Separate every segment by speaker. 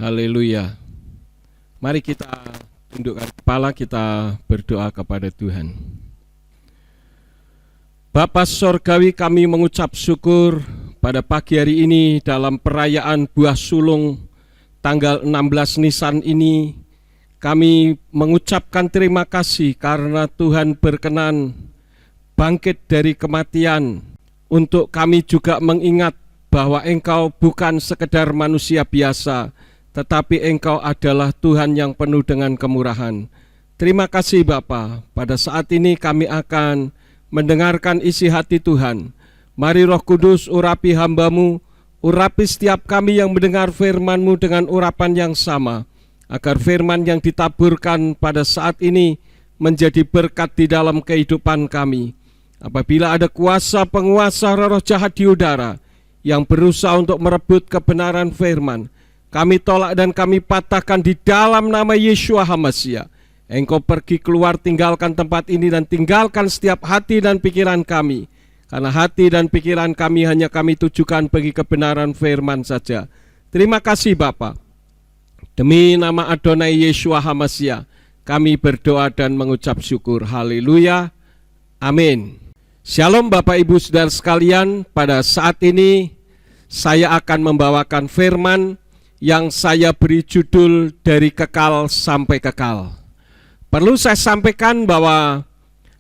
Speaker 1: Haleluya. Mari kita tundukkan kepala, kita berdoa kepada Tuhan. Bapa Sorgawi, kami mengucap syukur pada pagi hari ini dalam perayaan Buah Sulung tanggal 16 Nisan ini. Kami mengucapkan terima kasih karena Tuhan berkenan bangkit dari kematian, untuk kami juga mengingat bahwa Engkau bukan sekedar manusia biasa, tetapi Engkau adalah Tuhan yang penuh dengan kemurahan. Terima kasih Bapa. Pada saat ini kami akan mendengarkan isi hati Tuhan. Mari Roh Kudus urapi hamba-Mu, urapi setiap kami yang mendengar firman-Mu dengan urapan yang sama, agar firman yang ditaburkan pada saat ini menjadi berkat di dalam kehidupan kami. Apabila ada kuasa penguasa roh jahat di udara yang berusaha untuk merebut kebenaran firman, kami tolak dan kami patahkan di dalam nama Yeshua HaMashiach. Engkau pergi keluar, tinggalkan tempat ini dan tinggalkan setiap hati dan pikiran kami, karena hati dan pikiran kami hanya kami tujukan bagi kebenaran firman saja. Terima kasih Bapa. Demi nama Adonai Yeshua HaMashiach kami berdoa dan mengucap syukur. Haleluya. Amin. Shalom Bapak Ibu Saudara sekalian. Pada saat ini saya akan membawakan firman yang saya beri judul Dari Kekal Sampai Kekal. Perlu saya sampaikan bahwa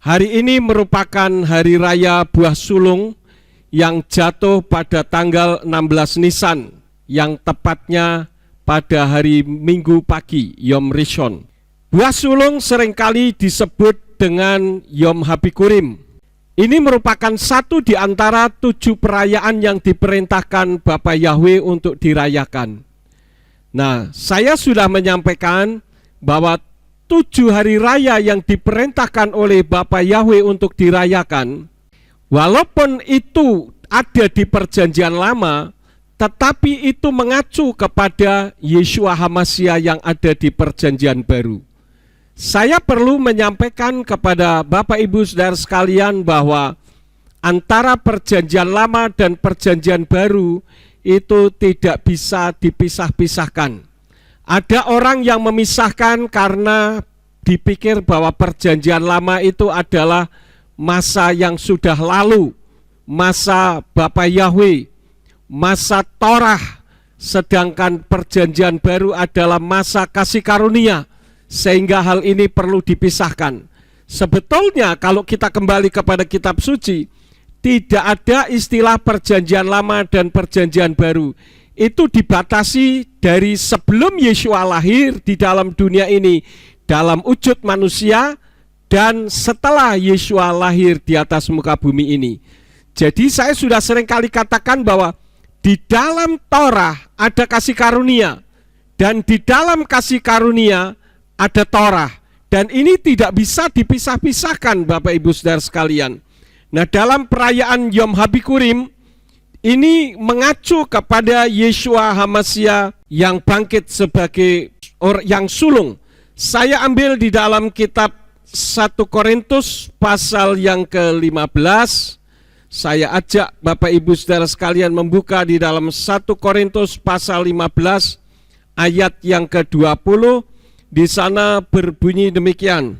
Speaker 1: hari ini merupakan hari raya Buah Sulung yang jatuh pada tanggal 16 Nisan, yang tepatnya pada hari Minggu pagi, Yom Rishon. Buah Sulung seringkali disebut dengan Yom Habikurim. Ini merupakan satu di antara 7 perayaan yang diperintahkan Bapa Yahweh untuk dirayakan. Nah, saya sudah menyampaikan bahwa 7 hari raya yang diperintahkan oleh Bapa Yahweh untuk dirayakan, walaupun itu ada di Perjanjian Lama, tetapi itu mengacu kepada Yeshua HaMashiach yang ada di Perjanjian Baru. Saya perlu menyampaikan kepada Bapak Ibu Saudara sekalian bahwa antara Perjanjian Lama dan Perjanjian Baru itu tidak bisa dipisah-pisahkan. Ada orang yang memisahkan karena dipikir bahwa Perjanjian Lama itu adalah masa yang sudah lalu, masa Bapa Yahweh, masa Torah, sedangkan Perjanjian Baru adalah masa kasih karunia, sehingga hal ini perlu dipisahkan. Sebetulnya kalau kita kembali kepada kitab suci, tidak ada istilah Perjanjian Lama dan Perjanjian Baru. Itu dibatasi dari sebelum Yeshua lahir di dalam dunia ini dalam wujud manusia, dan setelah Yeshua lahir di atas muka bumi ini. Jadi saya sudah sering kali katakan bahwa di dalam Torah ada kasih karunia, dan di dalam kasih karunia ada Torah, dan ini tidak bisa dipisah-pisahkan Bapak Ibu Saudara sekalian. Nah, dalam perayaan Yom Habikurim ini mengacu kepada Yeshua HaMashiach yang bangkit sebagai yang sulung. Saya ambil di dalam kitab 1 Korintus pasal yang ke-15. Saya ajak Bapak Ibu Saudara sekalian membuka di dalam 1 Korintus pasal 15 ayat yang ke-20. Di sana berbunyi demikian.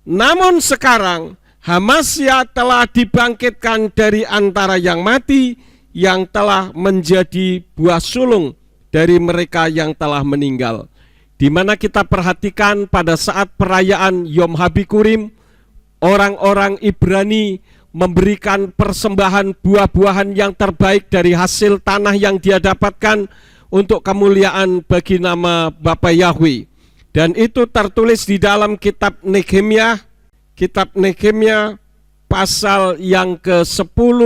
Speaker 1: Namun sekarang HaMashiach telah dibangkitkan dari antara yang mati, yang telah menjadi buah sulung dari mereka yang telah meninggal. Di mana kita perhatikan pada saat perayaan Yom Habikurim, orang-orang Ibrani memberikan persembahan buah-buahan yang terbaik dari hasil tanah yang dia dapatkan untuk kemuliaan bagi nama Bapa Yahweh. Dan itu tertulis di dalam kitab Nehemia pasal yang ke-10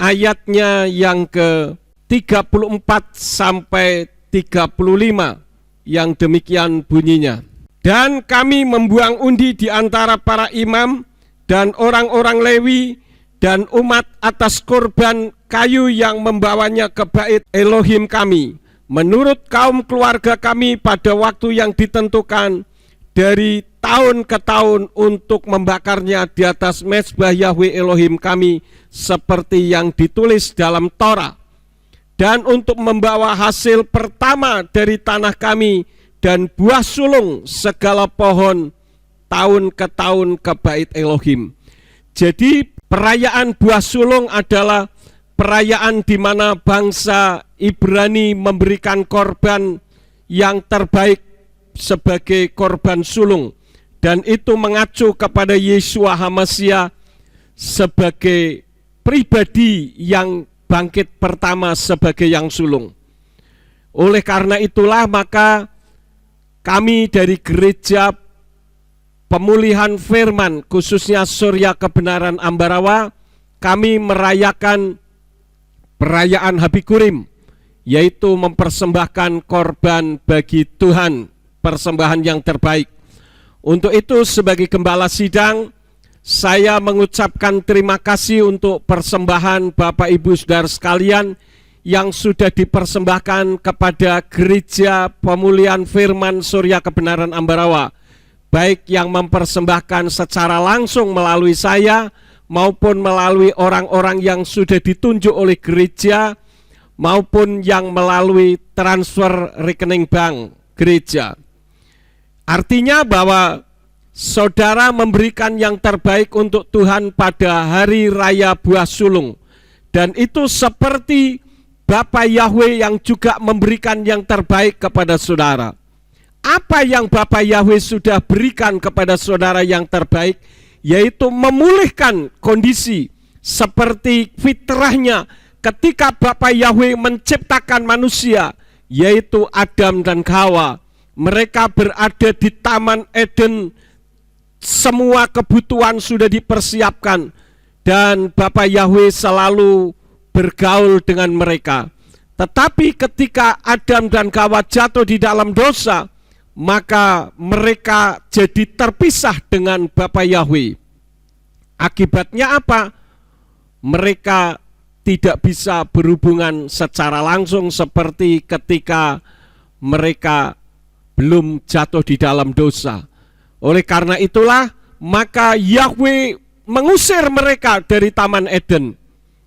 Speaker 1: ayatnya yang ke-34 sampai 35, yang demikian bunyinya. Dan kami membuang undi di antara para imam dan orang-orang Lewi dan umat atas korban kayu yang membawanya ke bait Elohim kami, menurut kaum keluarga kami pada waktu yang ditentukan dari tahun ke tahun, untuk membakarnya di atas mezbah Yahweh Elohim kami, seperti yang ditulis dalam Torah. dan untuk membawa hasil pertama dari tanah kami dan buah sulung segala pohon tahun ke tahun ke bait Elohim. Jadi perayaan buah sulung adalah perayaan di mana bangsa Ibrani memberikan korban yang terbaik sebagai korban sulung, dan itu mengacu kepada Yeshua HaMashiach sebagai pribadi yang bangkit pertama sebagai yang sulung. Oleh karena itulah maka kami dari Gereja Pemulihan Firman, khususnya Surya Kebenaran Ambarawa, kami merayakan perayaan Habikurim, yaitu mempersembahkan korban bagi Tuhan, persembahan yang terbaik. Untuk itu sebagai gembala sidang, saya mengucapkan terima kasih untuk persembahan Bapak Ibu Saudara sekalian yang sudah dipersembahkan kepada Gereja Pemulihan Firman Surya Kebenaran Ambarawa, baik yang mempersembahkan secara langsung melalui saya maupun melalui orang-orang yang sudah ditunjuk oleh gereja, maupun yang melalui transfer rekening bank gereja. Artinya bahwa saudara memberikan yang terbaik untuk Tuhan pada hari raya buah sulung, dan itu seperti Bapak Yahweh yang juga memberikan yang terbaik kepada saudara. Apa yang Bapak Yahweh sudah berikan kepada saudara yang terbaik, yaitu memulihkan kondisi seperti fitrahnya ketika Bapak Yahweh menciptakan manusia, yaitu Adam dan Hawa. Mereka berada di Taman Eden, semua kebutuhan sudah dipersiapkan, dan Bapak Yahweh selalu bergaul dengan mereka. Tetapi ketika Adam dan Hawa jatuh di dalam dosa, maka mereka jadi terpisah dengan Bapak Yahweh. Akibatnya apa? Mereka tidak bisa berhubungan secara langsung seperti ketika mereka belum jatuh di dalam dosa. Oleh karena itulah maka Yahweh mengusir mereka dari Taman Eden.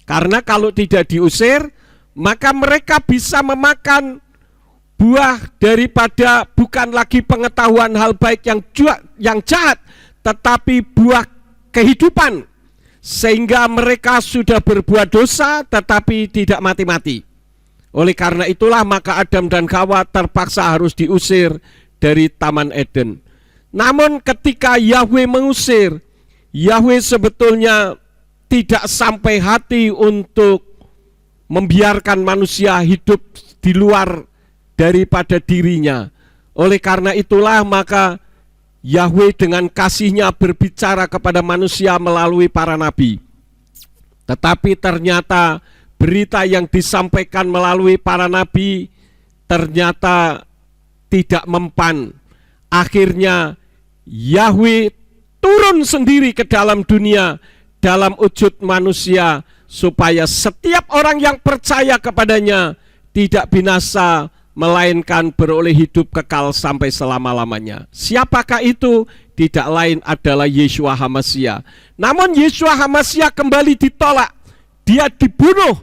Speaker 1: Karena kalau tidak diusir, maka mereka bisa memakan buah daripada bukan lagi pengetahuan hal baik yang jahat, tetapi buah kehidupan. Sehingga mereka sudah berbuat dosa tetapi tidak mati-mati. Oleh karena itulah maka Adam dan Hawa terpaksa harus diusir dari Taman Eden. Namun ketika Yahweh mengusir, Yahweh sebetulnya tidak sampai hati untuk membiarkan manusia hidup di luar daripada dirinya. Oleh karena itulah maka Yahweh dengan kasihnya berbicara kepada manusia melalui para nabi. Tetapi ternyata berita yang disampaikan melalui para nabi ternyata tidak mempan. Akhirnya Yahweh turun sendiri ke dalam dunia dalam wujud manusia, supaya setiap orang yang percaya kepadanya tidak binasa, melainkan beroleh hidup kekal sampai selama-lamanya. Siapakah itu? Tidak lain adalah Yeshua HaMashiach. Namun Yeshua HaMashiach kembali ditolak. Dia dibunuh,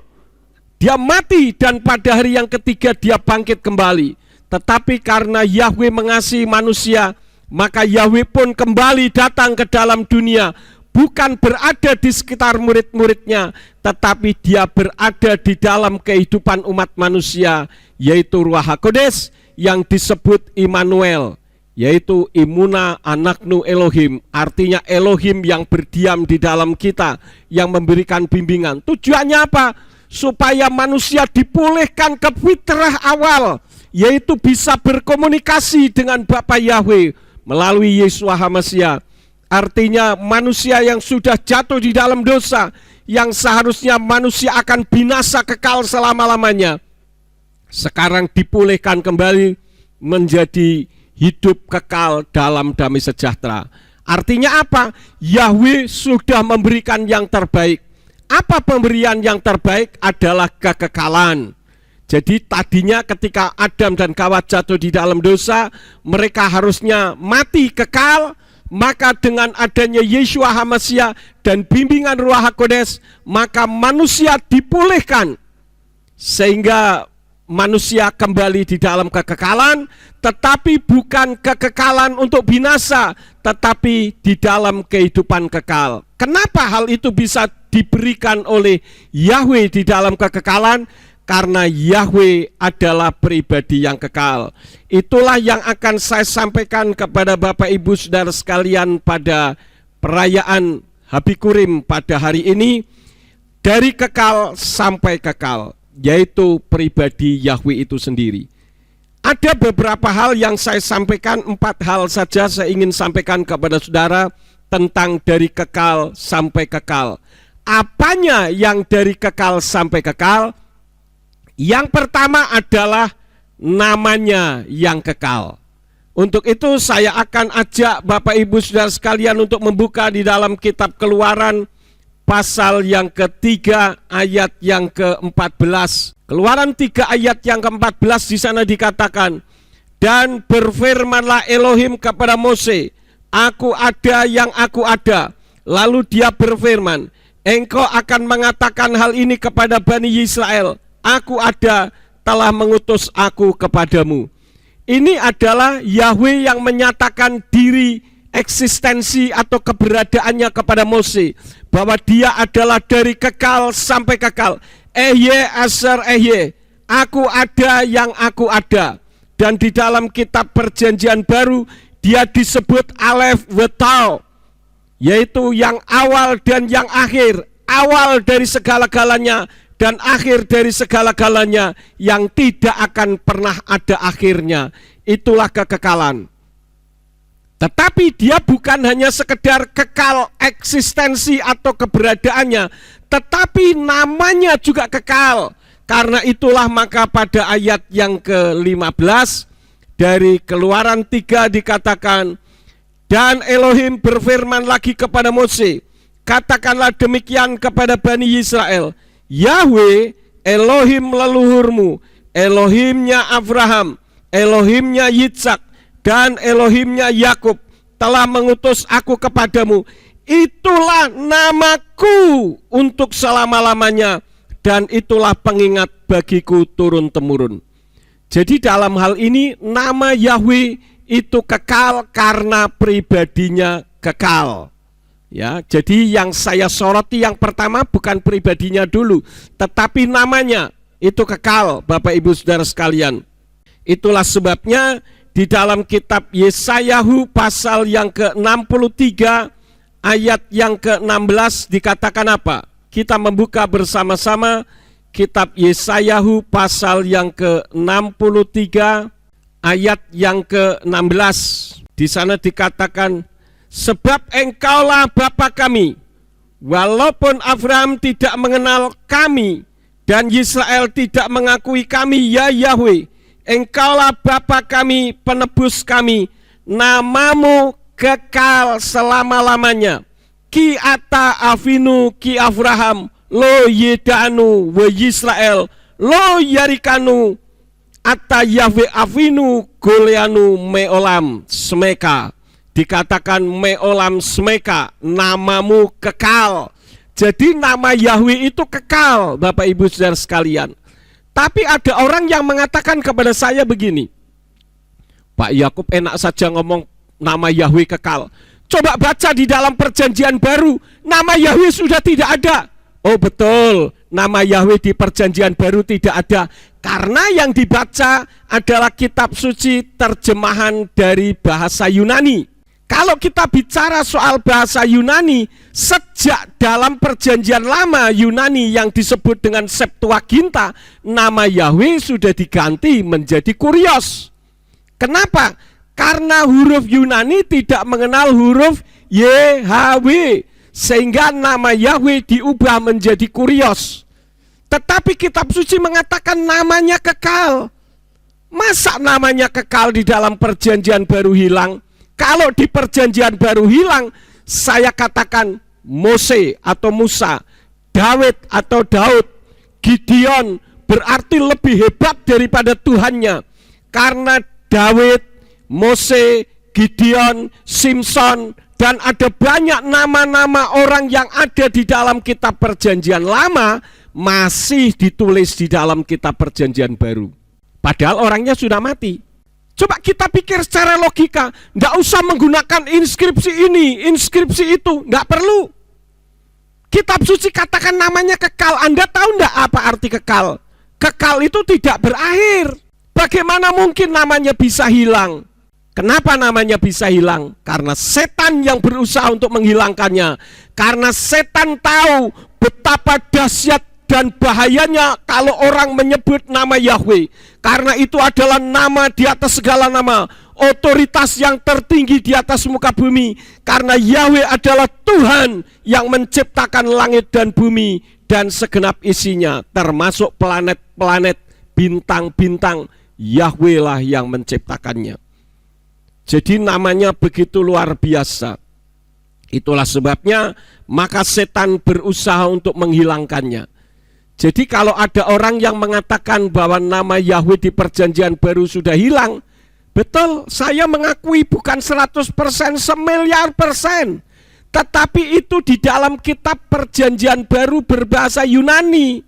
Speaker 1: dia mati, dan pada hari yang ketiga dia bangkit kembali. Tetapi karena Yahweh mengasihi manusia, maka Yahweh pun kembali datang ke dalam dunia. Bukan berada di sekitar murid-muridnya, tetapi dia berada di dalam kehidupan umat manusia, yaitu Ruach HaKodes yang disebut Immanuel, yaitu Imuna Anaknu Elohim, artinya Elohim yang berdiam di dalam kita, yang memberikan bimbingan. Tujuannya apa? Supaya manusia dipulihkan ke fitrah awal, yaitu bisa berkomunikasi dengan Bapa Yahweh melalui Yeshua HaMashiach. Artinya manusia yang sudah jatuh di dalam dosa, yang seharusnya manusia akan binasa kekal selama-lamanya, sekarang dipulihkan kembali menjadi hidup kekal dalam damai sejahtera. Artinya apa? Yahweh sudah memberikan yang terbaik. Apa pemberian yang terbaik? Adalah kekekalan. Jadi tadinya ketika Adam dan Hawa jatuh di dalam dosa, mereka harusnya mati kekal. Maka dengan adanya Yeshua HaMashiach dan bimbingan Ruach HaKodes, maka manusia dipulihkan. sehingga manusia kembali di dalam kekekalan, tetapi bukan kekekalan untuk binasa, tetapi di dalam kehidupan kekal. Kenapa hal itu bisa diberikan oleh Yahweh di dalam kekekalan? Karena Yahweh adalah pribadi yang kekal. Itulah yang akan saya sampaikan kepada Bapak Ibu Saudara sekalian pada perayaan Habikurim pada hari ini. Dari kekal sampai kekal, yaitu pribadi Yahweh itu sendiri. Ada beberapa hal yang saya sampaikan, 4 hal saja saya ingin sampaikan kepada saudara tentang dari kekal sampai kekal. Apanya yang dari kekal sampai kekal? Yang pertama adalah namanya yang kekal. Untuk itu saya akan ajak Bapak Ibu Saudara sekalian untuk membuka di dalam kitab Keluaran pasal yang ketiga ayat yang ke-14. Keluaran 3 ayat yang ke-14 di sana dikatakan, dan berfirmanlah Elohim kepada Mose, aku ada yang aku ada. Lalu dia berfirman, engkau akan mengatakan hal ini kepada Bani Israel, aku ada telah mengutus aku kepadamu. Ini adalah Yahweh yang menyatakan diri, eksistensi atau keberadaannya kepada Mose, bahwa dia adalah dari kekal sampai kekal. Ehye Asher Ehye, aku ada yang aku ada. Dan di dalam kitab perjanjian baru dia disebut Aleph Wetau, yaitu yang awal dan yang akhir, awal dari segala-galanya dan akhir dari segala-galanya, yang tidak akan pernah ada akhirnya. Itulah kekekalan. Tetapi dia bukan hanya sekedar kekal eksistensi atau keberadaannya, tetapi namanya juga kekal. Karena itulah maka pada ayat yang ke-15 dari Keluaran 3 dikatakan, dan Elohim berfirman lagi kepada Mose, katakanlah demikian kepada Bani Israel, Yahweh Elohim leluhurmu, Elohimnya Abraham, Elohimnya Yitzhak, dan Elohimnya Yakub telah mengutus aku kepadamu. Itulah namaku untuk selama-lamanya, dan itulah pengingat bagiku turun-temurun. Jadi dalam hal ini nama Yahweh itu kekal karena pribadinya kekal. Ya, jadi yang saya soroti yang pertama bukan pribadinya dulu, tetapi namanya itu kekal, Bapak Ibu Saudara sekalian. Itulah sebabnya di dalam kitab Yesayahu pasal yang ke-63 ayat yang ke-16 dikatakan apa? Kita membuka bersama-sama kitab Yesayahu pasal yang ke-63 ayat yang ke-16. Di sana dikatakan, sebab engkaulah Bapa kami, walaupun Abraham tidak mengenal kami dan Israel tidak mengakui kami, ya Yahweh, engkaulah Bapa kami, penebus kami, namamu kekal selama-lamanya. Ki ata avinu ki Abraham, lo yedanu we Israel, lo yarikanu ata Yahweh avinu goleanu meolam smeka. Dikatakan meolam smeka, namamu kekal. Jadi nama Yahweh itu kekal, Bapak Ibu Saudara sekalian. Tapi ada orang yang mengatakan kepada saya begini, Pak Yakub enak saja ngomong nama Yahweh kekal. Coba baca di dalam perjanjian baru, nama Yahweh sudah tidak ada. Oh betul, nama Yahweh di perjanjian baru tidak ada, karena yang dibaca adalah kitab suci terjemahan dari bahasa Yunani. Kalau kita bicara soal bahasa Yunani, sejak dalam perjanjian lama Yunani yang disebut dengan Septuaginta, nama Yahweh sudah diganti menjadi Kurios. Kenapa? Karena huruf Yunani tidak mengenal huruf YHWH, sehingga nama Yahweh diubah menjadi Kurios. Tetapi kitab suci mengatakan namanya kekal. Masa namanya kekal di dalam perjanjian baru hilang? Kalau di perjanjian baru hilang, saya katakan Mose atau Musa, Daud atau Daud, Gideon berarti lebih hebat daripada Tuhannya. Karena Daud, Mose, Gideon, Simpson, Dan ada banyak nama-nama orang yang ada di dalam kitab perjanjian lama masih ditulis di dalam kitab perjanjian baru. Padahal orangnya sudah mati. Coba kita pikir secara logika, nggak usah menggunakan inskripsi ini, inskripsi itu, nggak perlu. Kitab suci katakan namanya kekal. Anda tahu nggak apa arti kekal? Kekal itu tidak berakhir. Bagaimana mungkin namanya bisa hilang? Kenapa namanya bisa hilang? Karena setan yang berusaha untuk menghilangkannya. Karena setan tahu betapa dahsyat dan bahayanya kalau orang menyebut nama Yahweh. Karena itu adalah nama di atas segala nama, otoritas yang tertinggi di atas muka bumi. Karena Yahweh adalah Tuhan yang menciptakan langit dan bumi dan segenap isinya, termasuk planet-planet, bintang-bintang. Yahweh lah yang menciptakannya. Jadi namanya begitu luar biasa. Itulah sebabnya maka setan berusaha untuk menghilangkannya. Jadi kalau ada orang yang mengatakan bahwa nama Yahweh di perjanjian baru sudah hilang, betul, saya mengakui bukan 100%, semiliar persen. Tetapi itu di dalam kitab perjanjian baru berbahasa Yunani.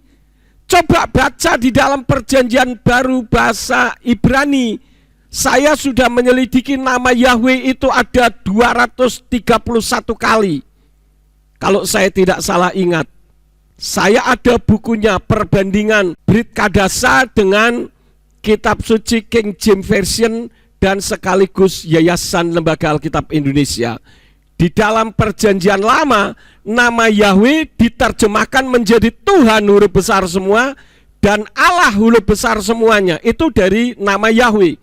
Speaker 1: Coba baca di dalam perjanjian baru bahasa Ibrani. Saya sudah menyelidiki nama Yahweh itu ada 231 kali. Kalau saya tidak salah ingat. Saya ada bukunya, perbandingan Brit Kadasa dengan kitab suci King James Version dan sekaligus Yayasan Lembaga Alkitab Indonesia. Di dalam perjanjian lama, nama Yahweh diterjemahkan menjadi Tuhan huruf besar semua dan Allah huruf besar semuanya. Itu dari nama Yahweh.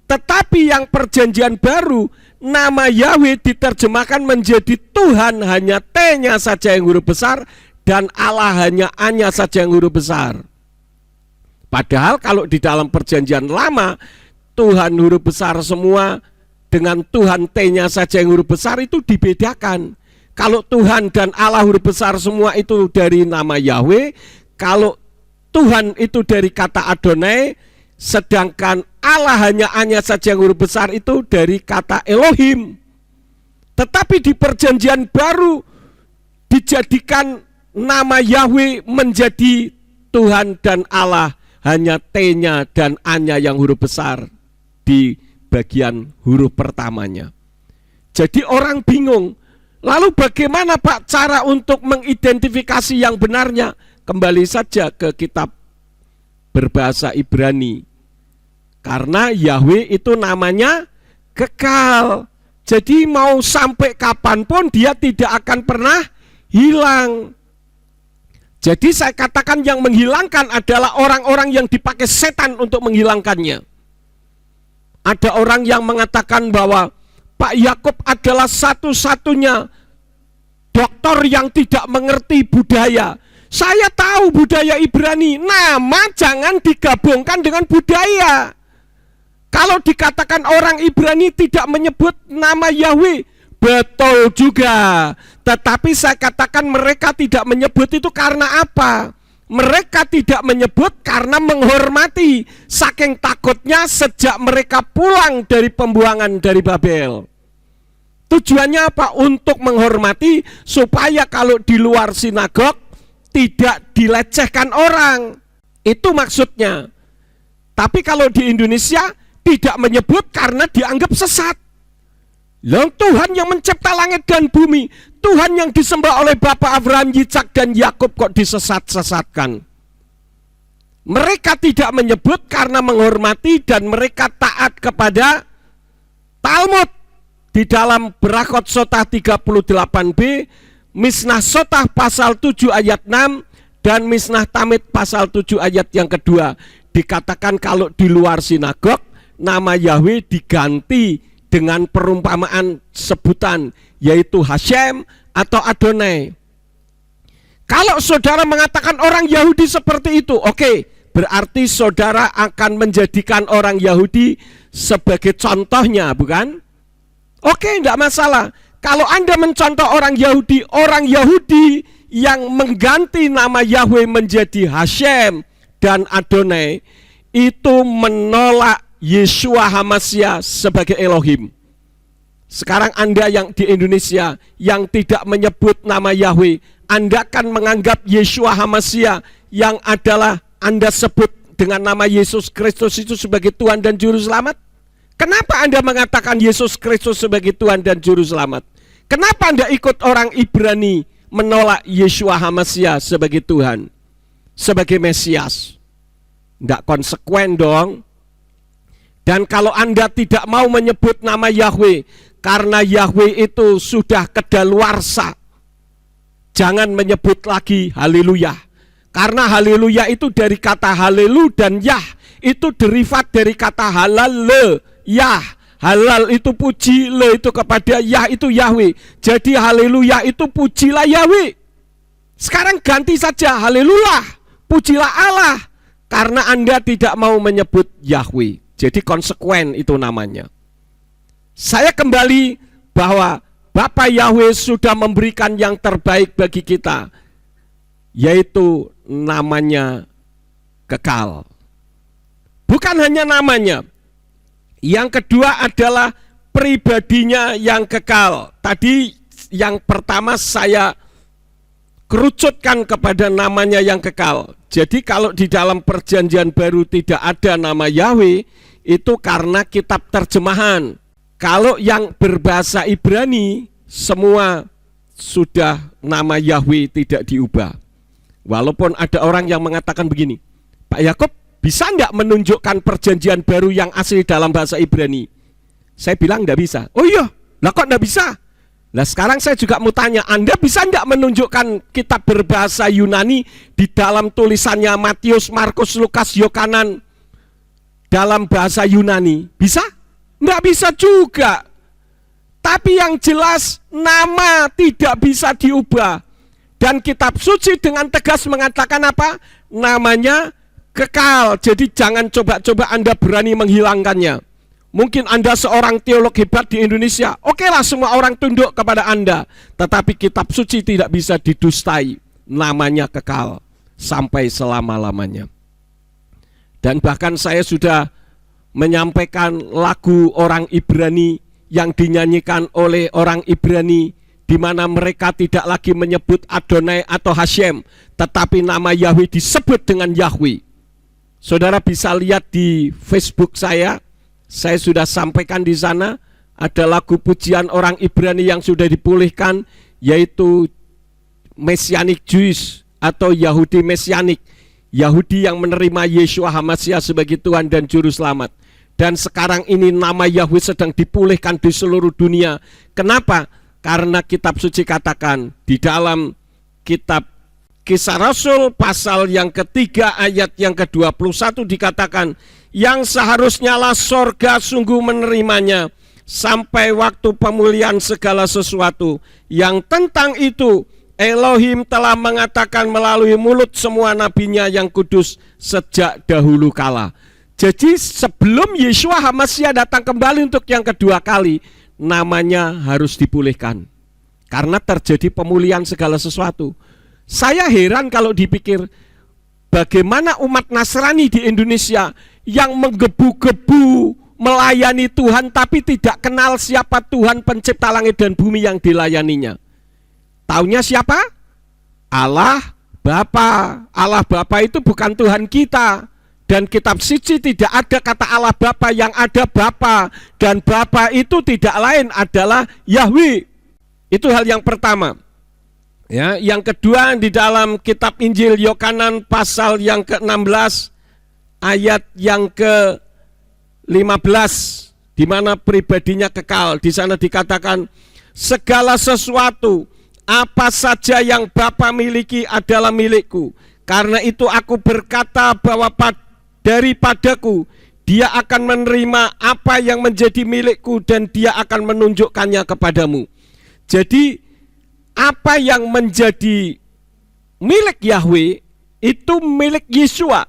Speaker 1: Tetapi yang perjanjian baru, nama Yahweh diterjemahkan menjadi Tuhan hanya T-nya saja yang huruf besar dan Allah hanya A-nya saja yang huruf besar. Padahal kalau di dalam perjanjian lama, Tuhan huruf besar semua dengan Tuhan T-nya saja yang huruf besar itu dibedakan. Kalau Tuhan dan Allah huruf besar semua itu dari nama Yahweh, kalau Tuhan itu dari kata Adonai, sedangkan Allah hanya A-nya saja yang huruf besar itu dari kata Elohim. Tetapi di perjanjian baru dijadikan nama Yahweh menjadi Tuhan dan Allah hanya T-nya dan A-nya yang huruf besar di bagian huruf pertamanya. Jadi orang bingung, lalu bagaimana Pak cara untuk mengidentifikasi yang benarnya? Kembali saja ke kitab berbahasa Ibrani. Karena Yahweh itu namanya kekal. Jadi mau sampai kapanpun dia tidak akan pernah hilang. Jadi saya katakan yang menghilangkan adalah orang-orang yang dipakai setan untuk menghilangkannya. Ada orang yang mengatakan bahwa Pak Yakub adalah satu-satunya dokter yang tidak mengerti budaya. Saya tahu budaya Ibrani, nama jangan digabungkan dengan budaya. Kalau dikatakan orang Ibrani tidak menyebut nama Yahweh, betul juga. Tetapi saya katakan mereka tidak menyebut itu karena apa? Mereka tidak menyebut karena menghormati. Saking takutnya sejak mereka pulang dari pembuangan dari Babel. Tujuannya apa? Untuk menghormati supaya kalau di luar sinagog tidak dilecehkan orang. Itu maksudnya. Tapi kalau di Indonesia tidak menyebut karena dianggap sesat. Lalu Tuhan yang mencipta langit dan bumi, Tuhan yang disembah oleh Bapak Abraham, Yitzhak dan Yakub kok disesat-sesatkan. Mereka tidak menyebut karena menghormati dan mereka taat kepada Talmud. Di dalam Berakot Sotah 38b, Misnah Sotah pasal 7 ayat 6 dan Misnah Tamid pasal 7 ayat yang kedua, dikatakan kalau di luar sinagog nama Yahweh diganti dengan perumpamaan sebutan, yaitu Hashem atau Adonai. Kalau saudara mengatakan orang Yahudi seperti itu, oke, berarti saudara akan menjadikan orang Yahudi sebagai contohnya, bukan? Oke, tidak masalah. Kalau Anda mencontoh orang Yahudi yang mengganti nama Yahweh menjadi Hashem dan Adonai, itu menolak Yeshua HaMashiach sebagai Elohim. Sekarang Anda yang di Indonesia yang tidak menyebut nama Yahweh, Anda akan menganggap Yeshua HaMashiach yang adalah Anda sebut dengan nama Yesus Kristus itu sebagai Tuhan dan Juru Selamat? Kenapa Anda mengatakan Yesus Kristus sebagai Tuhan dan Juru Selamat? Kenapa Anda ikut orang Ibrani menolak Yeshua HaMashiach sebagai Tuhan, sebagai Mesias? Tidak konsekuen dong. Dan kalau Anda tidak mau menyebut nama Yahweh, karena Yahweh itu sudah kedaluarsa, jangan menyebut lagi haleluya. Karena haleluya itu dari kata halelu dan yah, itu derivat dari kata halal le, yah. Halal itu puji, le itu kepada yah itu Yahweh. Jadi haleluya itu pujilah Yahweh. Sekarang ganti saja haleluya, pujilah Allah. Karena Anda tidak mau menyebut Yahweh. Jadi konsekuen itu namanya. Saya kembali bahwa Bapa Yahweh sudah memberikan yang terbaik bagi kita, yaitu namanya kekal. Bukan hanya namanya. Yang kedua adalah pribadinya yang kekal. Tadi yang pertama saya kerucutkan kepada namanya yang kekal. Jadi kalau di dalam perjanjian baru tidak ada nama Yahweh, itu karena kitab terjemahan. Kalau yang berbahasa Ibrani, semua sudah nama Yahweh tidak diubah. Walaupun ada orang yang mengatakan begini, Pak Yakub, bisa enggak menunjukkan perjanjian baru yang asli dalam bahasa Ibrani? Saya bilang enggak bisa. Oh iya, lah kok enggak bisa? Nah sekarang saya juga mau tanya, Anda bisa enggak menunjukkan kitab berbahasa Yunani di dalam tulisannya Matius, Markus, Lukas, Yohanan dalam bahasa Yunani? Bisa? Enggak bisa juga. Tapi yang jelas nama tidak bisa diubah. Dan kitab suci dengan tegas mengatakan apa? Namanya kekal. Jadi jangan coba-coba Anda berani menghilangkannya. Mungkin Anda seorang teolog hebat di Indonesia, oke lah semua orang tunduk kepada Anda. Tetapi kitab suci tidak bisa didustai. Namanya kekal sampai selama-lamanya. Dan bahkan saya sudah menyampaikan lagu orang Ibrani yang dinyanyikan oleh orang Ibrani, di mana mereka tidak lagi menyebut Adonai atau Hashem, tetapi nama Yahweh disebut dengan Yahweh. Saudara bisa lihat di Facebook saya sudah sampaikan di sana, ada lagu pujian orang Ibrani yang sudah dipulihkan, yaitu Messianic Jewish atau Yahudi Mesianik, Yahudi yang menerima Yeshua HaMashiach sebagai Tuhan dan Juru Selamat. Dan sekarang ini nama Yahweh sedang dipulihkan di seluruh dunia. Kenapa? Karena kitab suci katakan di dalam kitab Kisah Rasul pasal yang ketiga ayat yang ke-21 dikatakan, yang seharusnya lah sorga sungguh menerimanya sampai waktu pemulihan segala sesuatu. Yang tentang itu Elohim telah mengatakan melalui mulut semua nabinya yang kudus sejak dahulu kala. Jadi sebelum Yeshua HaMashiach datang kembali untuk yang kedua kali, namanya harus dipulihkan. Karena terjadi pemulihan segala sesuatu. Saya heran kalau dipikir bagaimana umat Nasrani di Indonesia yang menggebu-gebu melayani Tuhan tapi tidak kenal siapa Tuhan pencipta langit dan bumi yang dilayaninya. Taunya siapa? Allah Bapa. Allah Bapa itu bukan Tuhan kita. Dan kitab suci tidak ada kata Allah Bapa, yang ada Bapa. Dan Bapa itu tidak lain adalah Yahweh. Itu hal yang pertama. Ya, yang kedua di dalam kitab Injil Yohanan pasal yang ke-16 ayat yang ke-15, di mana pribadinya kekal. Di sana dikatakan segala sesuatu apa saja yang Bapa miliki adalah milikku. Karena itu aku berkata bahwa daripadaku dia akan menerima apa yang menjadi milikku dan dia akan menunjukkannya kepadamu. Jadi apa yang menjadi milik Yahweh itu milik Yeshua.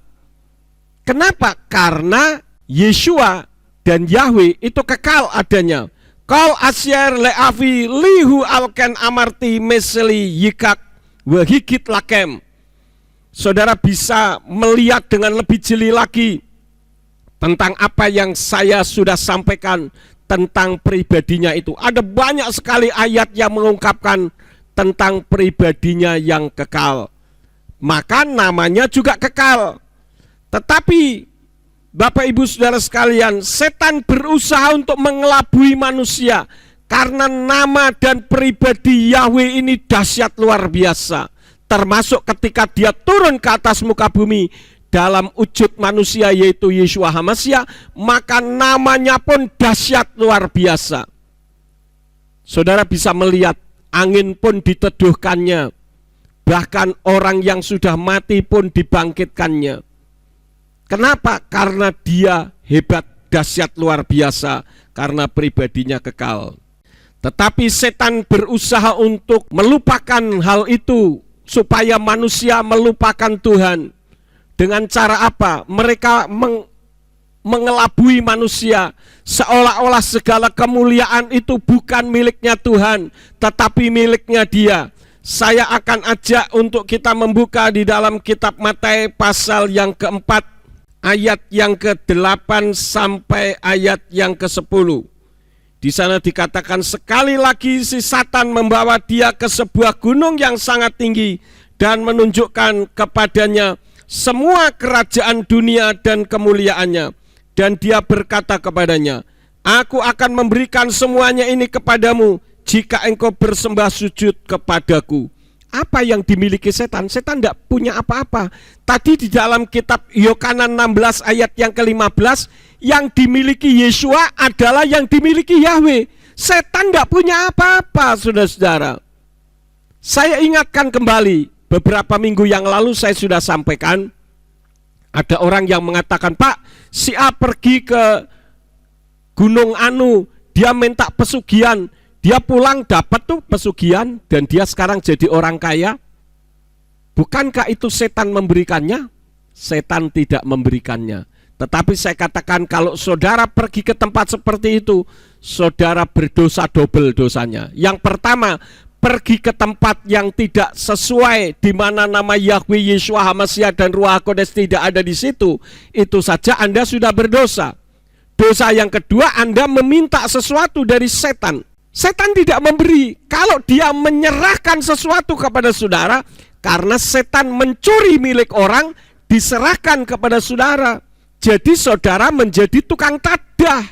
Speaker 1: Kenapa? Karena Yeshua dan Yahweh itu kekal adanya. Kal asyer leavi lihu alken amarti meseli yikak wahikit lakem. Saudara bisa melihat dengan lebih jeli lagi tentang apa yang saya sudah sampaikan tentang pribadinya itu. Ada banyak sekali ayat yang mengungkapkan tentang pribadinya yang kekal. Maka namanya juga kekal. Tetapi Bapak Ibu Saudara sekalian, setan berusaha untuk mengelabui manusia karena nama dan pribadi Yahweh ini dahsyat luar biasa. Termasuk ketika dia turun ke atas muka bumi dalam wujud manusia, yaitu Yeshua HaMashiach, maka namanya pun dahsyat luar biasa. Saudara bisa melihat angin pun diteduhkannya, bahkan orang yang sudah mati pun dibangkitkannya. Kenapa? Karena dia hebat, dahsyat luar biasa, karena pribadinya kekal. Tetapi setan berusaha untuk melupakan hal itu, supaya manusia melupakan Tuhan. Dengan cara apa? Mereka mengelabui manusia, seolah-olah segala kemuliaan itu bukan miliknya Tuhan, tetapi miliknya dia. Saya akan ajak untuk kita membuka di dalam kitab Matius pasal yang keempat, ayat yang ke-8 sampai ayat yang ke-10. Di sana dikatakan, sekali lagi si Satan membawa dia ke sebuah gunung yang sangat tinggi dan menunjukkan kepadanya semua kerajaan dunia dan kemuliaannya. Dan dia berkata kepadanya, aku akan memberikan semuanya ini kepadamu jika engkau bersembah sujud kepadaku. Apa yang dimiliki setan? Setan tidak punya apa-apa. Tadi di dalam kitab Yohanes 16 ayat yang ke-15, yang dimiliki Yeshua adalah yang dimiliki Yahweh. Setan tidak punya apa-apa, saudara-saudara. Saya ingatkan kembali, beberapa minggu yang lalu saya sudah sampaikan, ada orang yang mengatakan, Pak, si A pergi ke Gunung Anu, dia minta pesugihan, dia pulang dapat tuh pesugihan, dan dia sekarang jadi orang kaya. Bukankah itu setan memberikannya? Setan tidak memberikannya. Tetapi saya katakan, kalau saudara pergi ke tempat seperti itu, saudara berdosa double dosanya. Yang pertama, pergi ke tempat yang tidak sesuai, di mana nama Yahweh Yeshua HaMashiach dan Ruach HaKodes tidak ada di situ, itu saja Anda sudah berdosa. Dosa yang kedua, Anda meminta sesuatu dari setan. Setan tidak memberi. Kalau dia menyerahkan sesuatu kepada saudara, karena setan mencuri milik orang, diserahkan kepada saudara. Jadi saudara menjadi tukang tadah.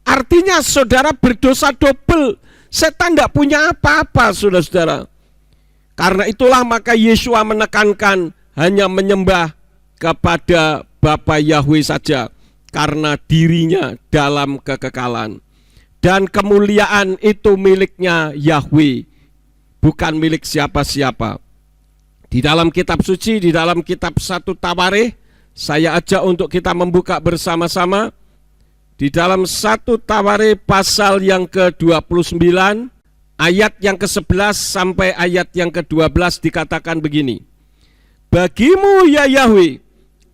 Speaker 1: Artinya saudara berdosa double. Setan tidak punya apa-apa, saudara-saudara. Karena itulah maka Yeshua menekankan hanya menyembah kepada Bapa Yahweh saja, karena dirinya dalam kekekalan. Dan kemuliaan itu miliknya Yahweh, bukan milik siapa-siapa. Di dalam kitab suci, di dalam kitab 1 Tawarikh, saya ajak untuk kita membuka bersama-sama. Di dalam 1 Tawarikh pasal yang ke-29, ayat yang ke-11 sampai ayat yang ke-12 dikatakan begini. Bagimu ya Yahweh,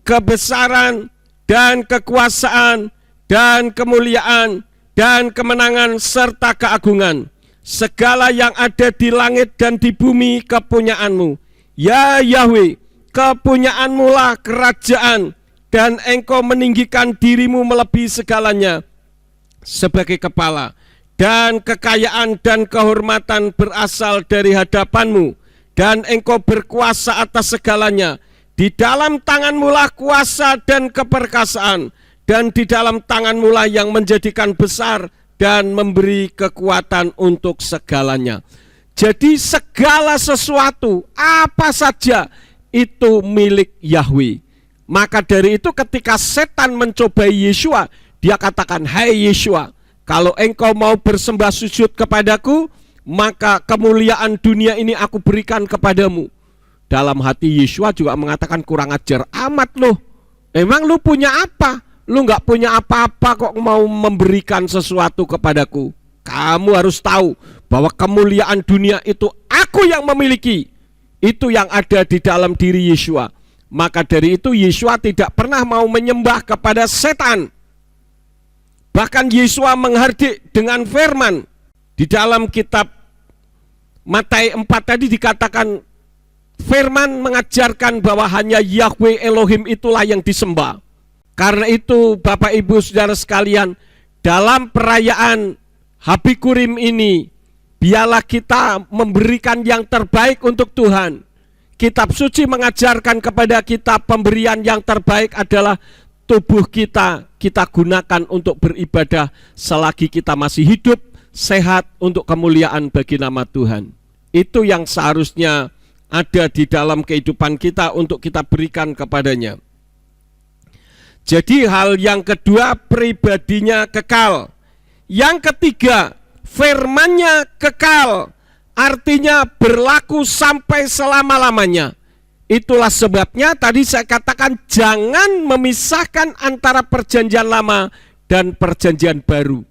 Speaker 1: kebesaran dan kekuasaan dan kemuliaan dan kemenangan serta keagungan. Segala yang ada di langit dan di bumi kepunyaanmu. Ya Yahweh, kepunyaanmu lah kerajaan, dan engkau meninggikan dirimu melebihi segalanya sebagai kepala. Dan kekayaan dan kehormatan berasal dari hadapanmu, dan engkau berkuasa atas segalanya. Di dalam tanganmu lah kuasa dan keperkasaan, dan di dalam tanganmu lah yang menjadikan besar dan memberi kekuatan untuk segalanya. Jadi segala sesuatu, apa saja, itu milik Yahweh. Maka dari itu ketika setan mencobai Yeshua, dia katakan, hai Yeshua, kalau engkau mau bersembah sujud kepadaku, maka kemuliaan dunia ini aku berikan kepadamu. Dalam hati Yeshua juga mengatakan, kurang ajar amat loh. Emang lu punya apa? Lu gak punya apa-apa kok mau memberikan sesuatu kepadaku. Kamu harus tahu bahwa kemuliaan dunia itu aku yang memiliki. Itu yang ada di dalam diri Yeshua. Maka dari itu Yeshua tidak pernah mau menyembah kepada setan. Bahkan Yeshua menghardik dengan firman. Di dalam kitab Matius 4 tadi dikatakan, firman mengajarkan bahwa hanya Yahweh Elohim itulah yang disembah. Karena itu Bapak Ibu Saudara sekalian, dalam perayaan Habikurim ini, biarlah kita memberikan yang terbaik untuk Tuhan. Kitab suci mengajarkan kepada kita pemberian yang terbaik adalah tubuh kita gunakan untuk beribadah selagi kita masih hidup, sehat, untuk kemuliaan bagi nama Tuhan. Itu yang seharusnya ada di dalam kehidupan kita untuk kita berikan kepadanya. Jadi hal yang kedua, pribadinya kekal. Yang ketiga, firman-Nya kekal, artinya berlaku sampai selama-lamanya. Itulah sebabnya tadi saya katakan jangan memisahkan antara perjanjian lama dan perjanjian baru.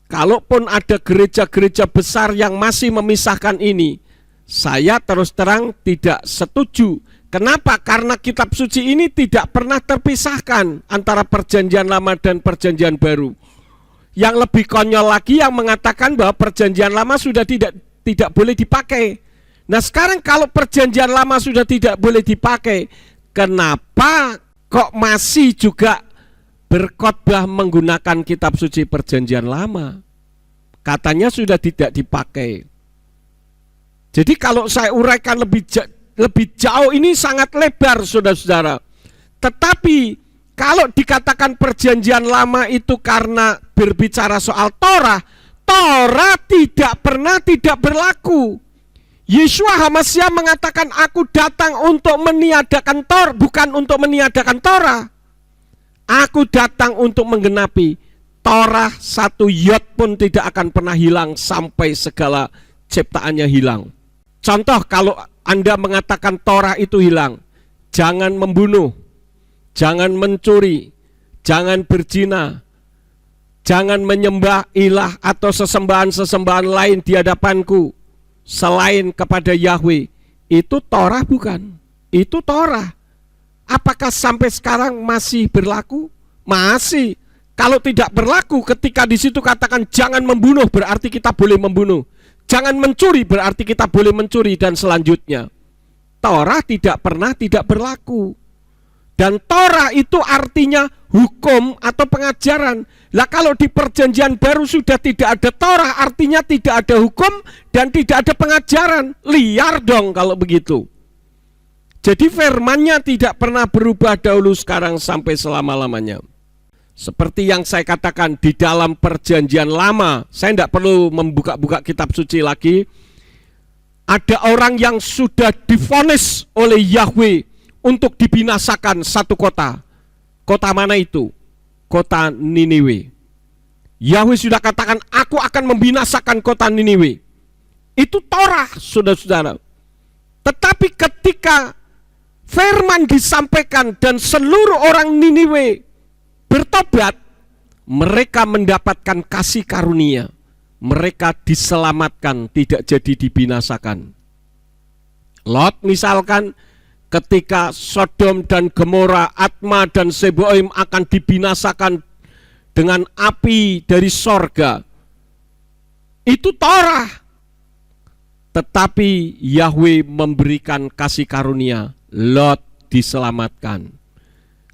Speaker 1: Kalaupun ada gereja-gereja besar yang masih memisahkan ini, saya terus terang tidak setuju. Kenapa? Karena kitab suci ini tidak pernah terpisahkan antara perjanjian lama dan perjanjian baru. Yang lebih konyol lagi yang mengatakan bahwa perjanjian lama sudah tidak boleh dipakai. Nah sekarang kalau perjanjian lama sudah tidak boleh dipakai, kenapa kok masih juga berkhotbah menggunakan kitab suci perjanjian lama? Katanya sudah tidak dipakai. Jadi kalau saya uraikan lebih jauh, ini sangat lebar saudara-saudara. Tetapi kalau dikatakan perjanjian lama itu karena berbicara soal Torah, Torah tidak pernah tidak berlaku. Yeshua HaMashiach mengatakan, aku datang untuk meniadakan Torah, bukan untuk meniadakan Torah. Aku datang untuk menggenapi Torah, satu yot pun tidak akan pernah hilang sampai segala ciptaannya hilang. Contoh, kalau Anda mengatakan Torah itu hilang, jangan membunuh, jangan mencuri, jangan berzina, jangan menyembah ilah atau sesembahan-sesembahan lain di hadapanku selain kepada Yahweh. Itu Torah bukan? Itu Torah. Apakah sampai sekarang masih berlaku? Masih. Kalau tidak berlaku, ketika di situ katakan jangan membunuh, berarti kita boleh membunuh. Jangan mencuri, berarti kita boleh mencuri, dan selanjutnya. Torah tidak pernah tidak berlaku. Dan Torah itu artinya hukum atau pengajaran. Lah kalau di perjanjian baru sudah tidak ada Torah, artinya tidak ada hukum dan tidak ada pengajaran. Liar dong kalau begitu. Jadi firman-Nya tidak pernah berubah dahulu, sekarang, sampai selama-lamanya. Seperti yang saya katakan di dalam perjanjian lama, saya tidak perlu membuka-buka kitab suci lagi. Ada orang yang sudah divonis oleh Yahweh untuk dibinasakan satu kota. Kota mana itu? Kota Niniwe. Yahweh sudah katakan, aku akan membinasakan kota Niniwe. Itu Torah, saudara-saudara. Tetapi ketika firman disampaikan dan seluruh orang Niniwe bertobat, mereka mendapatkan kasih karunia. Mereka diselamatkan, tidak jadi dibinasakan. Lot misalkan, ketika Sodom dan Gomora, Atma dan Seboim akan dibinasakan dengan api dari sorga. Itu Torah. Tetapi Yahweh memberikan kasih karunia, Lot diselamatkan.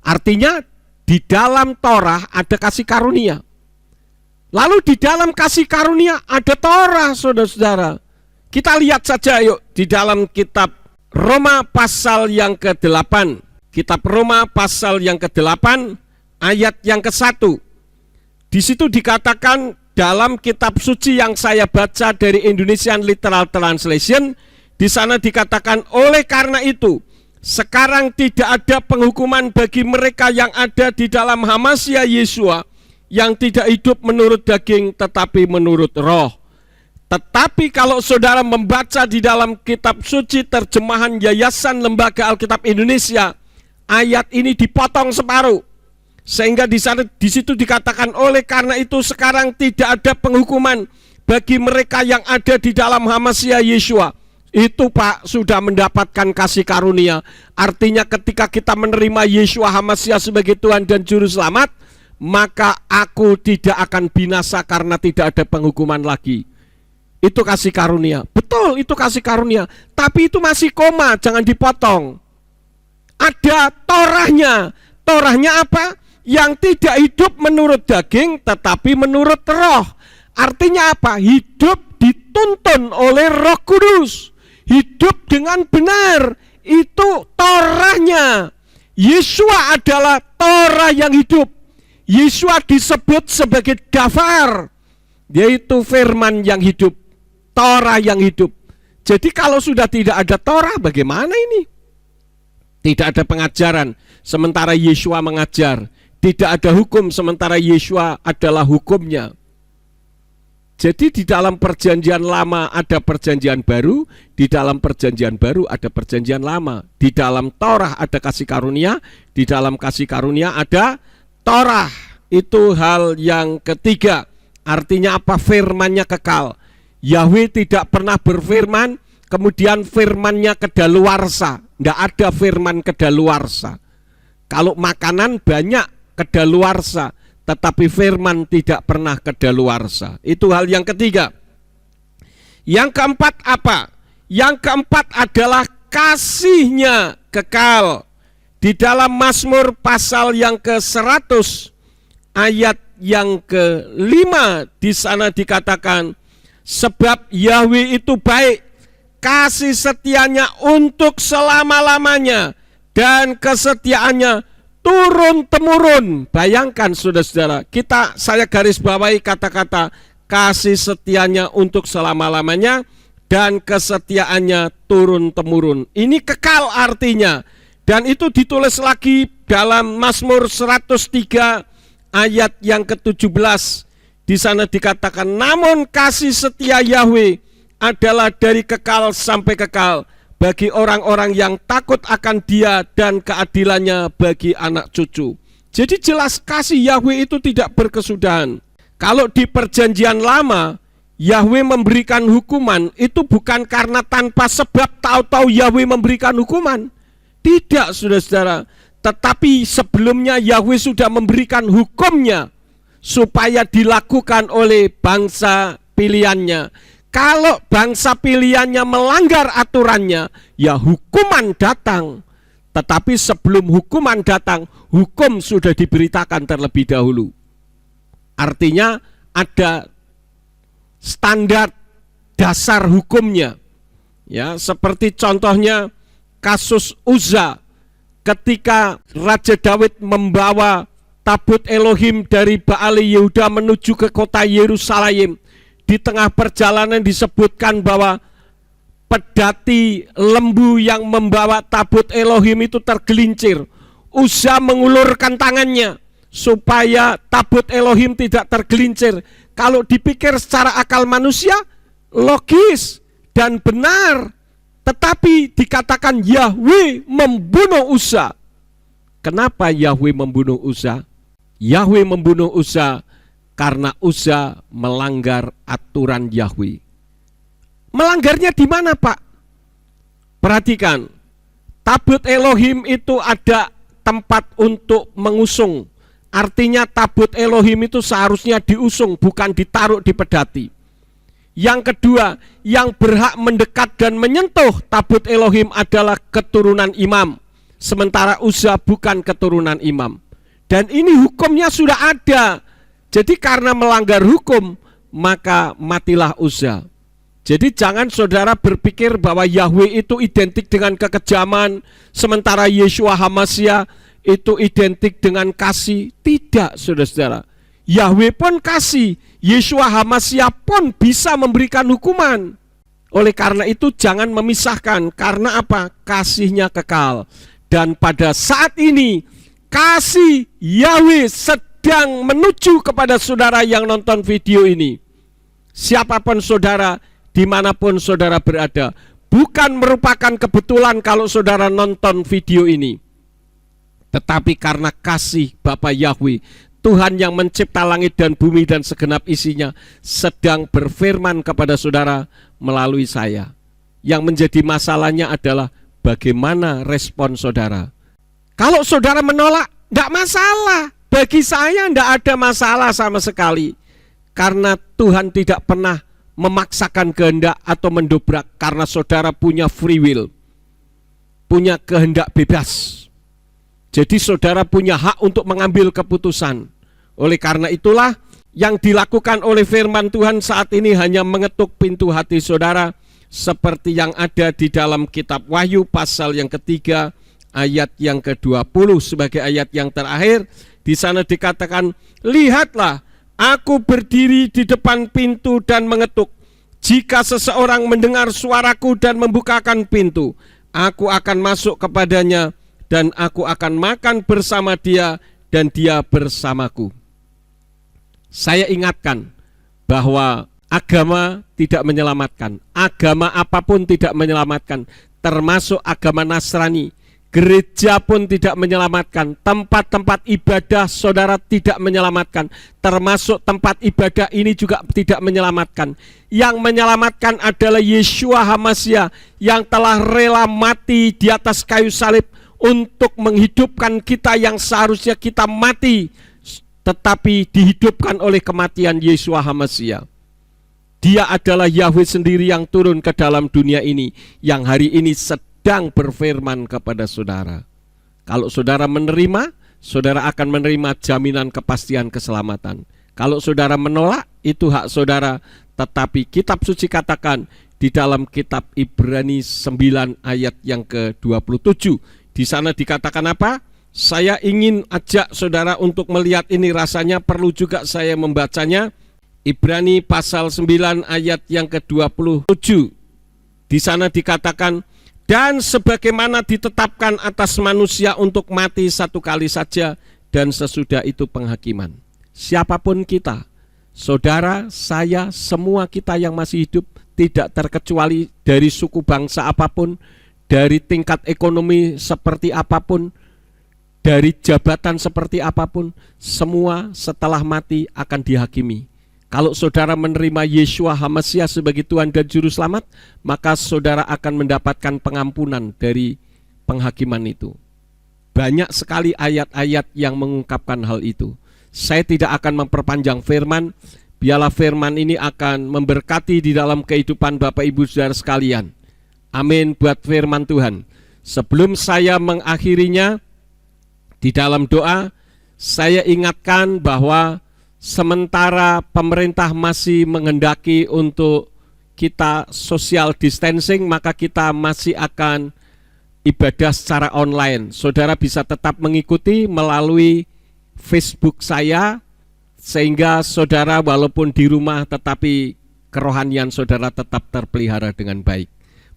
Speaker 1: Artinya di dalam Torah ada kasih karunia. Lalu di dalam kasih karunia ada Torah, saudara-saudara. Kita lihat saja yuk di dalam kitab Roma pasal yang ke-8. Kitab Roma pasal yang ke-8 ayat yang ke-1. Di situ dikatakan dalam kitab suci yang saya baca dari Indonesian Literal Translation, di sana dikatakan, oleh karena itu sekarang tidak ada penghukuman bagi mereka yang ada di dalam HaMashiach Yeshua, yang tidak hidup menurut daging tetapi menurut roh. Tetapi kalau saudara membaca di dalam kitab suci terjemahan Yayasan Lembaga Alkitab Indonesia, ayat ini dipotong separuh. Sehingga di situ dikatakan, oleh karena itu sekarang tidak ada penghukuman bagi mereka yang ada di dalam HaMashiach Yeshua. Itu Pak, sudah mendapatkan kasih karunia. Artinya ketika kita menerima Yeshua HaMashiach sebagai Tuhan dan Juru Selamat, maka aku tidak akan binasa karena tidak ada penghukuman lagi. Itu kasih karunia. Betul, itu kasih karunia. Tapi itu masih koma, jangan dipotong. Ada Torahnya. Torahnya apa? yang tidak hidup menurut daging tetapi menurut roh. Artinya apa? Hidup dituntun oleh Roh Kudus, hidup dengan benar. Itu Torahnya. Yesua adalah Torah yang hidup. Yesua disebut sebagai Dafar, yaitu firman yang hidup, Torah yang hidup. Jadi kalau sudah tidak ada Torah, bagaimana ini? Tidak ada pengajaran sementara Yesua mengajar. Tidak ada hukum sementara Yesua adalah hukumnya. Jadi di dalam perjanjian lama ada perjanjian baru, di dalam perjanjian baru ada perjanjian lama. Di dalam Torah ada kasih karunia, di dalam kasih karunia ada Torah. Itu hal yang ketiga. Artinya apa? Firman-Nya kekal. Yahweh tidak pernah berfirman kemudian firman-Nya kedaluarsa. Tidak ada firman kedaluarsa. Kalau makanan banyak kedaluarsa, tetapi firman tidak pernah kedaluarsa. Itu hal yang ketiga. Yang keempat apa? Yang keempat adalah kasih-Nya kekal. Di dalam Mazmur pasal yang ke-100 ayat yang ke-5 di sana dikatakan, sebab Yahweh itu baik, kasih setia-Nya untuk selama-lamanya, dan kesetiaannya turun-temurun. Bayangkan saudara-saudara, saya garis bawahi kata-kata kasih setia-Nya untuk selama-lamanya dan kesetiaannya turun-temurun. Ini kekal artinya. Dan itu ditulis lagi dalam Mazmur 103 ayat yang ke-17. Di sana dikatakan, namun kasih setia Yahweh adalah dari kekal sampai kekal bagi orang-orang yang takut akan Dia, dan keadilannya bagi anak cucu. Jadi jelas kasih Yahweh itu tidak berkesudahan. Kalau di perjanjian lama Yahweh memberikan hukuman, itu bukan karena tanpa sebab tahu-tahu Yahweh memberikan hukuman. Tidak, saudara-saudara. Tetapi sebelumnya Yahweh sudah memberikan hukumnya supaya dilakukan oleh bangsa pilihannya. Kalau bangsa pilihannya melanggar aturannya, ya hukuman datang. Tetapi sebelum hukuman datang, hukum sudah diberitakan terlebih dahulu. Artinya ada standar dasar hukumnya. Ya, seperti contohnya kasus Uzza, ketika Raja Daud membawa tabut Elohim dari Baali Yehuda menuju ke kota Yerusalem. Di tengah perjalanan disebutkan bahwa pedati lembu yang membawa tabut Elohim itu tergelincir. Uzza mengulurkan tangannya supaya tabut Elohim tidak tergelincir. Kalau dipikir secara akal manusia, logis dan benar. Tetapi dikatakan Yahweh membunuh Uzza. Kenapa Yahweh membunuh Uzza? Yahweh membunuh Uzza karena Uzza melanggar aturan Yahweh. Melanggarnya di mana, Pak? Perhatikan, tabut Elohim itu ada tempat untuk mengusung. Artinya tabut Elohim itu seharusnya diusung, bukan ditaruh di pedati. Yang kedua, yang berhak mendekat dan menyentuh tabut Elohim adalah keturunan imam, sementara Uzza bukan keturunan imam. Dan ini hukumnya sudah ada. Jadi karena melanggar hukum, maka matilah Uzza. Jadi jangan saudara berpikir bahwa Yahweh itu identik dengan kekejaman, sementara Yeshua HaMashiach itu identik dengan kasih. Tidak, saudara-saudara. Yahweh pun kasih, Yeshua HaMashiach pun bisa memberikan hukuman. Oleh karena itu jangan memisahkan. Karena apa? Kasih-Nya kekal. Dan pada saat ini kasih Yahweh sedang menuju kepada saudara yang nonton video ini. Siapapun saudara, dimanapun saudara berada. Bukan merupakan kebetulan kalau saudara nonton video ini, tetapi karena kasih Bapa Yahweh, Tuhan yang mencipta langit dan bumi dan segenap isinya, sedang berfirman kepada saudara melalui saya. Yang menjadi masalahnya adalah bagaimana respon saudara. Kalau saudara menolak, tidak masalah. Bagi saya tidak ada masalah sama sekali. Karena Tuhan tidak pernah memaksakan kehendak atau mendobrak, karena saudara punya free will, punya kehendak bebas. Jadi saudara punya hak untuk mengambil keputusan. Oleh karena itulah yang dilakukan oleh firman Tuhan saat ini hanya mengetuk pintu hati saudara, seperti yang ada di dalam kitab Wahyu pasal yang ketiga ayat yang ke-20 sebagai ayat yang terakhir. Di sana dikatakan, lihatlah, aku berdiri di depan pintu dan mengetuk. Jika seseorang mendengar suaraku dan membukakan pintu, aku akan masuk kepadanya dan aku akan makan bersama dia dan dia bersamaku. Saya ingatkan bahwa agama tidak menyelamatkan. Agama apapun tidak menyelamatkan, termasuk agama Nasrani. Gereja pun tidak menyelamatkan. Tempat-tempat ibadah saudara tidak menyelamatkan. Termasuk tempat ibadah ini juga tidak menyelamatkan. Yang menyelamatkan adalah Yeshua HaMashiach yang telah rela mati di atas kayu salib untuk menghidupkan kita yang seharusnya kita mati, tetapi dihidupkan oleh kematian Yeshua HaMashiach. Dia adalah Yahweh sendiri yang turun ke dalam dunia ini, yang hari ini sedang berfirman kepada saudara. Kalau saudara menerima, saudara akan menerima jaminan kepastian keselamatan. Kalau saudara menolak, itu hak saudara. Tetapi kitab suci katakan di dalam kitab Ibrani 9 ayat yang ke-27, di sana dikatakan apa? Saya ingin ajak saudara untuk melihat ini, rasanya perlu juga saya membacanya. Ibrani pasal 9 ayat yang ke-27. Di sana dikatakan, dan sebagaimana ditetapkan atas manusia untuk mati satu kali saja, dan sesudah itu penghakiman. Siapapun kita, saudara, saya, semua kita yang masih hidup, tidak terkecuali dari suku bangsa apapun, dari tingkat ekonomi seperti apapun, dari jabatan seperti apapun, semua setelah mati akan dihakimi. Kalau saudara menerima Yeshua HaMashiach sebagai Tuhan dan Juru Selamat, maka saudara akan mendapatkan pengampunan dari penghakiman itu. Banyak sekali ayat-ayat yang mengungkapkan hal itu. Saya tidak akan memperpanjang firman, biarlah firman ini akan memberkati di dalam kehidupan Bapak Ibu Saudara sekalian. Amin buat firman Tuhan. Sebelum saya mengakhirinya, di dalam doa, saya ingatkan bahwa sementara pemerintah masih menghendaki untuk kita social distancing, maka kita masih akan ibadah secara online. Saudara bisa tetap mengikuti melalui Facebook saya, sehingga saudara walaupun di rumah tetapi kerohanian saudara tetap terpelihara dengan baik.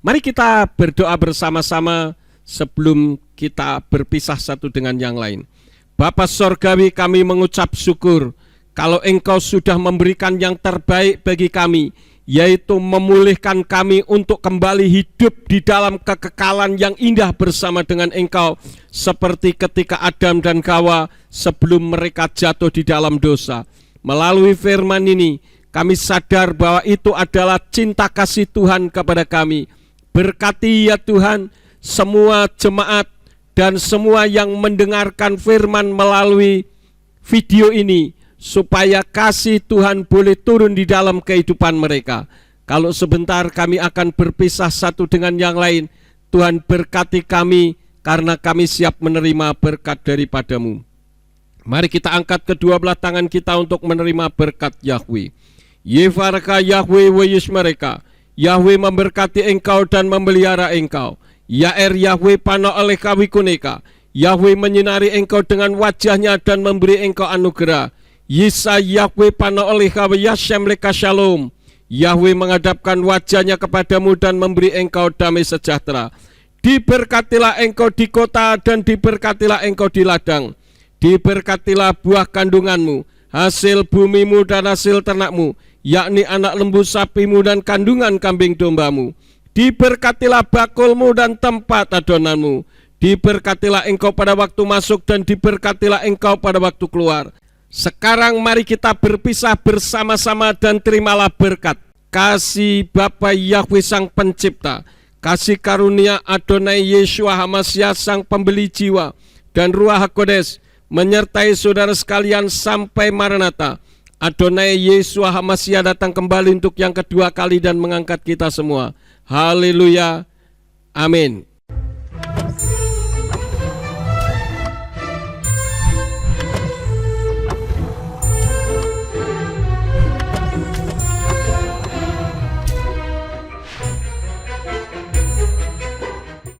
Speaker 1: Mari kita berdoa bersama-sama sebelum kita berpisah satu dengan yang lain. Bapa Sorgawi, kami mengucap syukur kalau Engkau sudah memberikan yang terbaik bagi kami, yaitu memulihkan kami untuk kembali hidup di dalam kekekalan yang indah bersama dengan Engkau, seperti ketika Adam dan Hawa sebelum mereka jatuh di dalam dosa. Melalui firman ini, kami sadar bahwa itu adalah cinta kasih Tuhan kepada kami. Berkati ya Tuhan semua jemaat dan semua yang mendengarkan firman melalui video ini, supaya kasih Tuhan boleh turun di dalam kehidupan mereka. Kalau sebentar kami akan berpisah satu dengan yang lain, Tuhan berkati kami karena kami siap menerima berkat daripadamu. Mari kita angkat kedua belah tangan kita untuk menerima berkat Yahweh. Yevarka Yahweh weyus mereka. Yahweh memberkati engkau dan memelihara engkau. Yaer Yahweh pano oleh kawikuneka. Yahweh menyinari engkau dengan wajahnya dan memberi engkau anugerah. Yisa Yahweh pano oleh kawiyashem leka shalom. Yahweh menghadapkan wajahnya kepadamu dan memberi engkau damai sejahtera. Diberkatilah engkau di kota dan diberkatilah engkau di ladang. Diberkatilah buah kandunganmu, hasil bumimu dan hasil ternakmu, yakni anak lembu sapimu dan kandungan kambing dombamu. Diberkatilah bakulmu dan tempat adonanmu. Diberkatilah engkau pada waktu masuk dan diberkatilah engkau pada waktu keluar. Sekarang mari kita berpisah bersama-sama dan terimalah berkat kasih Bapa Yahweh Sang Pencipta, kasih karunia Adonai Yeshua HaMashiach Sang Pembeli Jiwa, dan Ruach HaKodes menyertai saudara sekalian sampai Maranatha. Adonai Yeshua HaMashiach datang kembali untuk yang kedua kali dan mengangkat kita semua. Haleluya, amin.